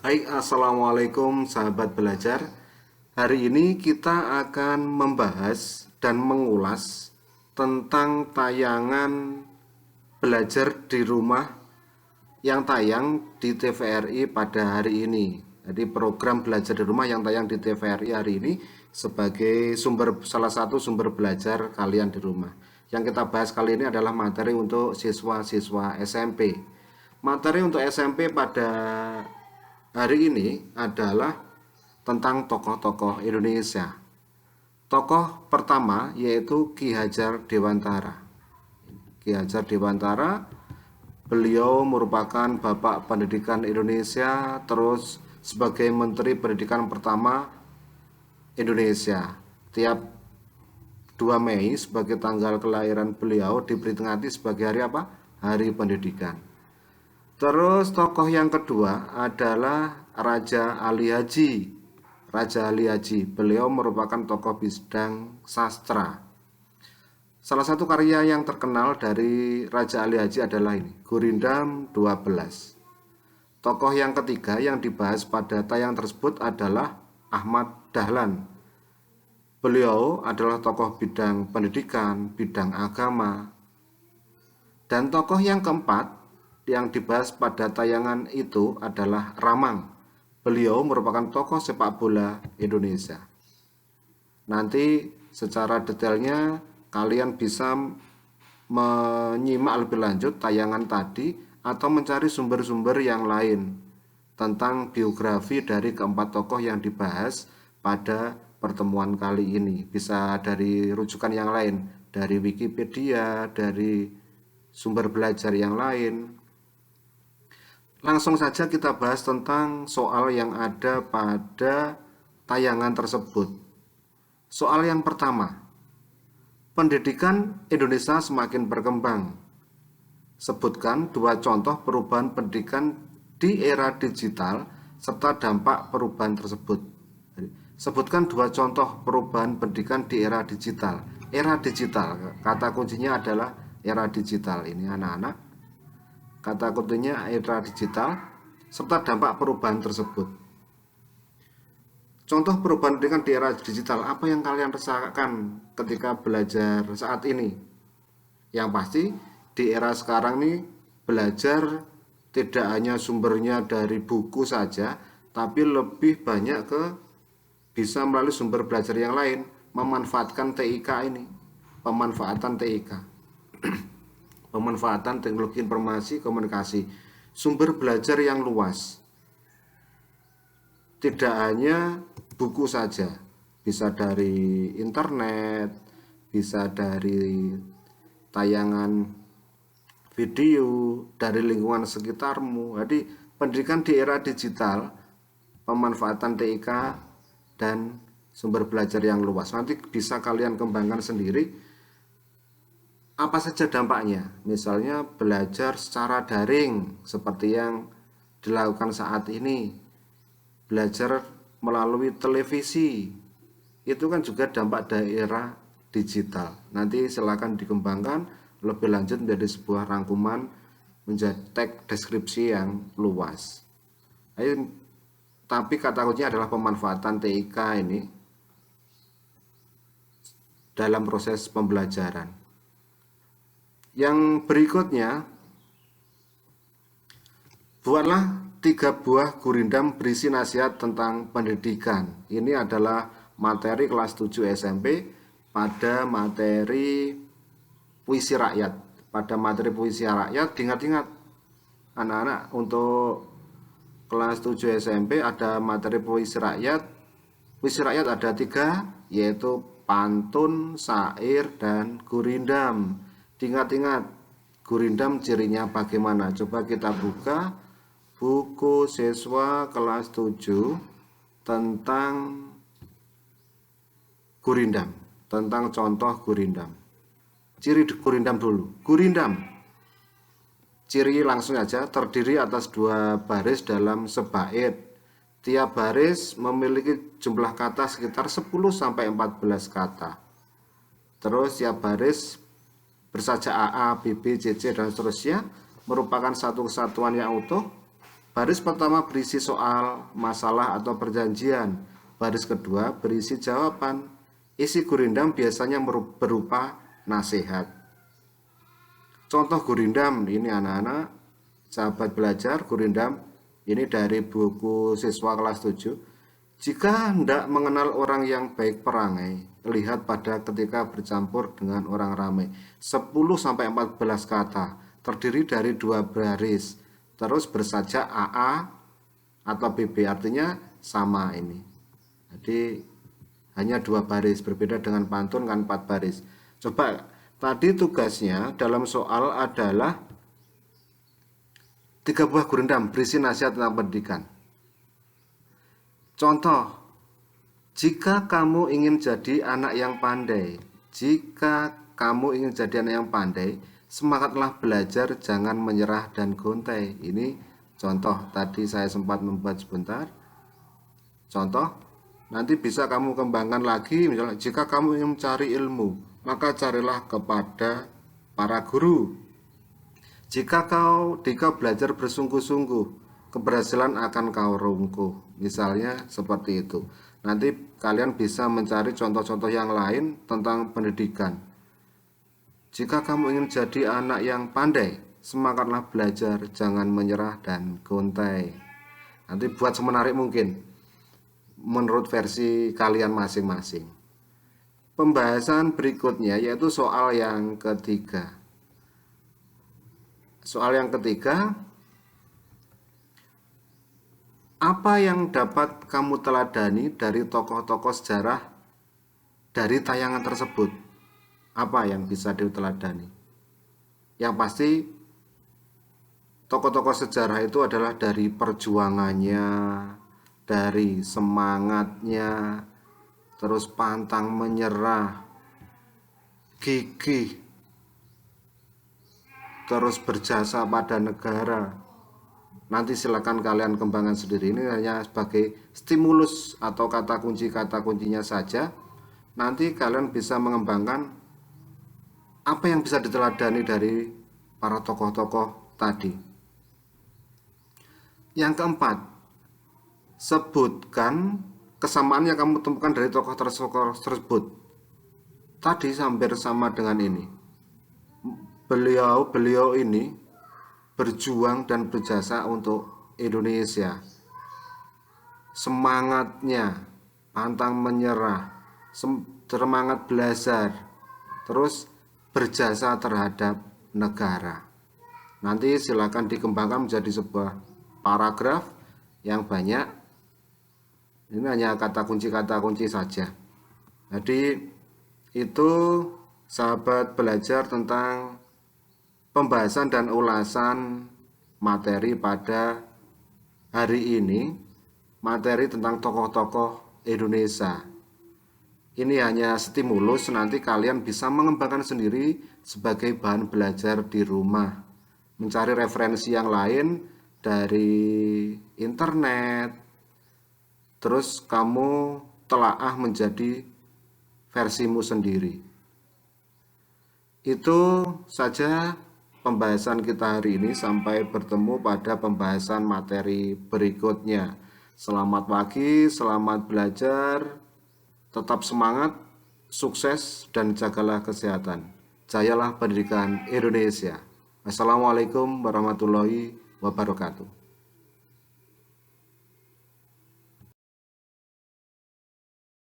Assalamualaikum sahabat belajar. Hari ini kita akan membahas dan mengulas tentang tayangan belajar di rumah yang tayang di TVRI pada hari ini. Jadi program belajar di rumah yang tayang di TVRI hari ini sebagai salah satu sumber belajar kalian di rumah. Yang kita bahas kali ini adalah materi untuk siswa-siswa SMP. Materi untuk SMP pada hari ini adalah tentang tokoh-tokoh Indonesia. Tokoh pertama yaitu Ki Hajar Dewantara. Ki Hajar Dewantara, beliau merupakan Bapak Pendidikan Indonesia, terus sebagai Menteri Pendidikan pertama Indonesia. Tiap 2 Mei sebagai tanggal kelahiran beliau diperingati sebagai hari apa? Hari Pendidikan. Terus tokoh yang kedua adalah Raja Ali Haji. Raja Ali Haji, beliau merupakan tokoh bidang sastra. Salah satu karya yang terkenal dari Raja Ali Haji adalah ini, Gurindam 12. Tokoh yang ketiga yang dibahas pada tayang tersebut adalah Ahmad Dahlan. Beliau adalah tokoh bidang pendidikan, bidang agama. Dan tokoh yang keempat yang dibahas pada tayangan itu adalah Ramang. Beliau merupakan tokoh sepak bola Indonesia. Nanti secara detailnya kalian bisa menyimak lebih lanjut tayangan tadi atau mencari sumber-sumber yang lain tentang biografi dari keempat tokoh yang dibahas pada pertemuan kali ini. Bisa dari rujukan yang lain, dari Wikipedia, dari sumber belajar yang lain. Langsung saja kita bahas tentang soal yang ada pada tayangan tersebut. Soal yang pertama, pendidikan Indonesia semakin berkembang. Sebutkan 2 contoh perubahan pendidikan di era digital serta dampak perubahan tersebut. Sebutkan 2 contoh perubahan pendidikan di era digital. Era digital, kata kuncinya adalah era digital ini anak-anak. Kata kuncinya era digital serta dampak perubahan tersebut. Contoh perubahan pendidikan di era digital, apa yang kalian rasakan ketika belajar saat ini? Yang pasti di era sekarang nih belajar tidak hanya sumbernya dari buku saja, tapi lebih banyak ke bisa melalui sumber belajar yang lain, memanfaatkan TIK ini, pemanfaatan TIK. Pemanfaatan teknologi informasi komunikasi, sumber belajar yang luas. Tidak hanya buku saja, bisa dari internet, bisa dari tayangan video, dari lingkungan sekitarmu. Jadi pendidikan di era digital, pemanfaatan TIK dan sumber belajar yang luas. Nanti bisa kalian kembangkan sendiri. Apa saja dampaknya? Misalnya belajar secara daring seperti yang dilakukan saat ini. Belajar melalui televisi. Itu kan juga dampak daerah digital. Nanti silakan dikembangkan lebih lanjut menjadi sebuah rangkuman, menjadi teks deskripsi yang luas. Tapi kata kuncinya adalah pemanfaatan TIK ini dalam proses pembelajaran. Yang berikutnya, buatlah 3 buah gurindam berisi nasihat tentang pendidikan. Ini adalah materi kelas 7 SMP pada materi puisi rakyat. Pada materi puisi rakyat, ingat-ingat anak-anak, untuk kelas 7 SMP ada materi puisi rakyat. Puisi rakyat ada 3, yaitu pantun, syair, dan gurindam. Ingat-ingat, gurindam cirinya bagaimana? Coba kita buka buku siswa kelas 7 tentang gurindam, tentang contoh gurindam. Ciri gurindam dulu. Gurindam, ciri langsung aja, terdiri atas 2 baris dalam sebait. Tiap baris memiliki jumlah kata sekitar 10-14 kata. Terus tiap baris bersajak AA, BB, CC, dan seterusnya merupakan satu kesatuan yang utuh Baris pertama berisi soal, masalah atau perjanjian. Baris kedua berisi jawaban. Isi gurindam biasanya berupa nasihat. Contoh gurindam ini anak-anak, sahabat belajar, gurindam ini dari buku siswa kelas 7. Jika hendak mengenal orang yang baik perangai, lihat pada ketika bercampur dengan orang ramai. 10-14 kata, terdiri dari 2 baris. Terus bersajak AA atau BB, artinya sama ini. Jadi hanya 2 baris, berbeda dengan pantun kan 4 baris. Coba, tadi tugasnya dalam soal adalah 3 buah gurindam berisi nasihat tentang pendidikan. Contoh, jika kamu ingin jadi anak yang pandai, semangatlah belajar, jangan menyerah dan gontai. Ini contoh, tadi saya sempat membuat sebentar. Contoh, nanti bisa kamu kembangkan lagi, misalnya, jika kamu ingin mencari ilmu, maka carilah kepada para guru. Jika kau belajar bersungguh-sungguh, keberhasilan akan kau rungkuh. Misalnya seperti itu. Nanti kalian bisa mencari contoh-contoh yang lain tentang pendidikan. Jika kamu ingin jadi anak yang pandai, semangatlah belajar, jangan menyerah dan gontai. Nanti buat semenarik mungkin menurut versi kalian masing-masing. Pembahasan berikutnya yaitu soal yang ketiga. Soal yang ketiga, apa yang dapat kamu teladani dari tokoh-tokoh sejarah dari tayangan tersebut? Apa yang bisa diteladani? Yang pasti tokoh-tokoh sejarah itu adalah dari perjuangannya, dari semangatnya, terus pantang menyerah, gigih, terus berjasa pada negara. Nanti silakan kalian kembangkan sendiri. Ini hanya sebagai stimulus atau kata kuncinya saja. Nanti kalian bisa mengembangkan apa yang bisa diteladani dari para tokoh-tokoh tadi. Yang keempat, sebutkan kesamaan yang kamu temukan dari tokoh tersebut. Tadi hampir sama dengan ini. Beliau ini berjuang dan berjasa untuk Indonesia. Semangatnya, pantang menyerah, semangat belajar, terus berjasa terhadap negara. Nanti silakan dikembangkan menjadi sebuah paragraf yang banyak. Ini hanya kata kunci saja. Jadi itu sahabat belajar tentang pembahasan dan ulasan materi pada hari ini, materi tentang tokoh-tokoh Indonesia. Ini hanya stimulus, nanti kalian bisa mengembangkan sendiri sebagai bahan belajar di rumah. Mencari referensi yang lain dari internet, terus kamu telaah menjadi versimu sendiri. Itu saja pembahasan kita hari ini, sampai bertemu pada pembahasan materi berikutnya. Selamat pagi, selamat belajar, tetap semangat, sukses, dan jagalah kesehatan. Jayalah pendidikan Indonesia. Assalamualaikum warahmatullahi wabarakatuh.